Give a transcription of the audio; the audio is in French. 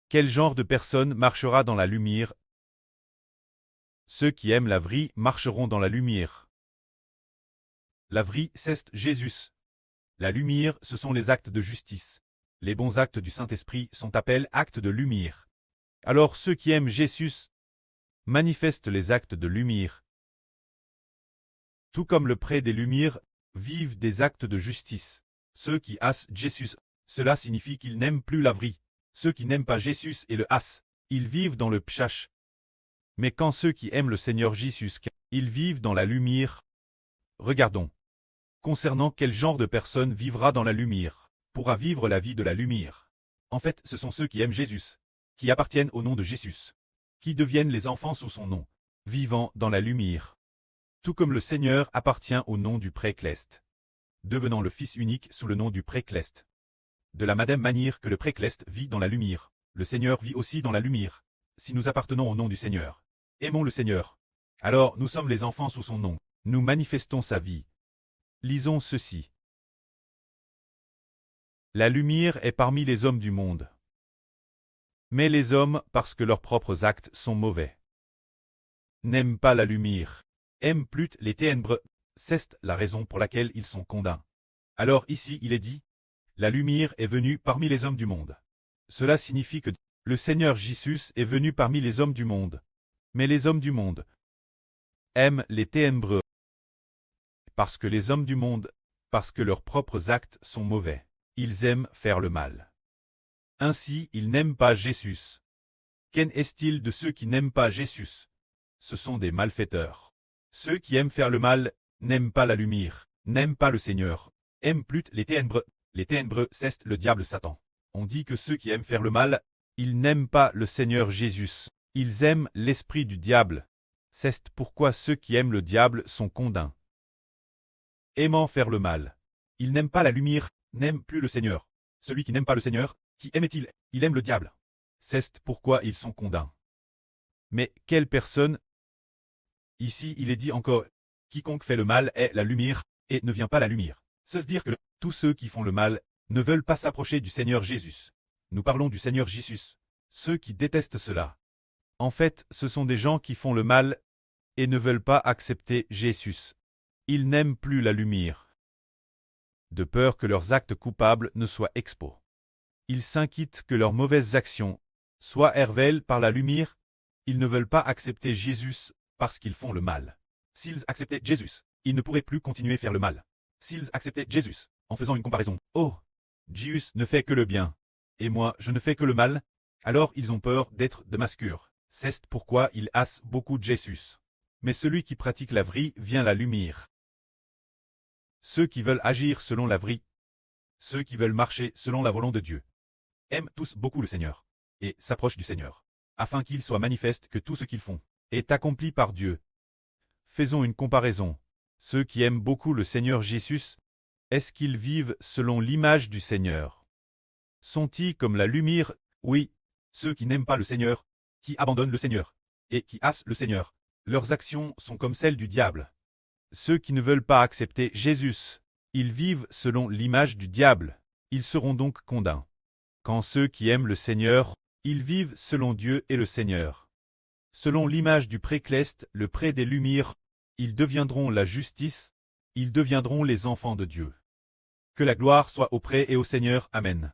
Quel genre de personne marchera dans la lumière? Ceux qui aiment la vraie marcheront dans la lumière. La vraie, c'est Jésus. La lumière, ce sont les actes de justice. Les bons actes du Saint-Esprit sont appelés actes de lumière. Alors ceux qui aiment Jésus manifestent les actes de lumière. Tout comme le pré des lumières vivent des actes de justice. Ceux qui hassent Jésus, cela signifie qu'ils n'aiment plus la vraie. Ceux qui n'aiment pas Jésus et le hassent, ils vivent dans le pchach. Mais quand ceux qui aiment le Seigneur Jésus, ils vivent dans la lumière. Regardons. Concernant quel genre de personne vivra dans la lumière, pourra vivre la vie de la lumière. En fait, ce sont ceux qui aiment Jésus, qui appartiennent au nom de Jésus, qui deviennent les enfants sous son nom, vivant dans la lumière. Tout comme le Seigneur appartient au nom du Précleste, devenant le Fils unique sous le nom du Précleste. De la même manière que le Précleste vit dans la lumière, le Seigneur vit aussi dans la lumière. Si nous appartenons au nom du Seigneur, aimons le Seigneur. Alors nous sommes les enfants sous son nom, nous manifestons sa vie. Lisons ceci. La lumière est parmi les hommes du monde. Mais les hommes, parce que leurs propres actes sont mauvais, n'aiment pas la lumière, aiment plus les ténèbres, c'est la raison pour laquelle ils sont condamnés. Alors ici il est dit, la lumière est venue parmi les hommes du monde. Cela signifie que le Seigneur Jésus est venu parmi les hommes du monde. Mais les hommes du monde aiment les ténèbres. Parce que les hommes du monde, parce que leurs propres actes sont mauvais, ils aiment faire le mal. Ainsi, ils n'aiment pas Jésus. Qu'en est-il de ceux qui n'aiment pas Jésus? Ce sont des malfaiteurs. Ceux qui aiment faire le mal n'aiment pas la lumière, n'aiment pas le Seigneur, aiment plus les ténèbres. Les ténèbres, c'est le diable Satan. On dit que ceux qui aiment faire le mal, ils n'aiment pas le Seigneur Jésus. Ils aiment l'esprit du diable. C'est pourquoi ceux qui aiment le diable sont condamnés. Aimant faire le mal. Ils n'aiment pas la lumière, n'aiment plus le Seigneur. Celui qui n'aime pas le Seigneur, qui aime-t-il? Il aime le diable. C'est pourquoi ils sont condamnés. Mais quelle personne? Ici il est dit encore, quiconque fait le mal est la lumière, et ne vient pas la lumière. C'est-à-dire que tous ceux qui font le mal ne veulent pas s'approcher du Seigneur Jésus. Nous parlons du Seigneur Jésus. Ceux qui détestent cela. En fait, ce sont des gens qui font le mal et ne veulent pas accepter Jésus. Ils n'aiment plus la lumière, de peur que leurs actes coupables ne soient expos. Ils s'inquiètent que leurs mauvaises actions soient révélées par la lumière. Ils ne veulent pas accepter Jésus parce qu'ils font le mal. S'ils acceptaient Jésus, ils ne pourraient plus continuer à faire le mal. S'ils acceptaient Jésus, en faisant une comparaison, « Oh, Jésus ne fait que le bien, et moi je ne fais que le mal », alors ils ont peur d'être damascures. C'est pourquoi ils hassent beaucoup Jésus. Mais celui qui pratique la vraie vient la lumière. Ceux qui veulent agir selon la vraie, ceux qui veulent marcher selon la volonté de Dieu, aiment tous beaucoup le Seigneur, et s'approchent du Seigneur, afin qu'il soit manifeste que tout ce qu'ils font est accompli par Dieu. Faisons une comparaison. Ceux qui aiment beaucoup le Seigneur Jésus, est-ce qu'ils vivent selon l'image du Seigneur? Sont-ils comme la lumière? Oui, ceux qui n'aiment pas le Seigneur, qui abandonnent le Seigneur, et qui hassent le Seigneur, leurs actions sont comme celles du diable. Ceux qui ne veulent pas accepter Jésus, ils vivent selon l'image du diable, ils seront donc condamnés. Quand ceux qui aiment le Seigneur, ils vivent selon Dieu et le Seigneur. Selon l'image du Précleste, le pré des lumières, ils deviendront la justice, ils deviendront les enfants de Dieu. Que la gloire soit au pré et au Seigneur. Amen.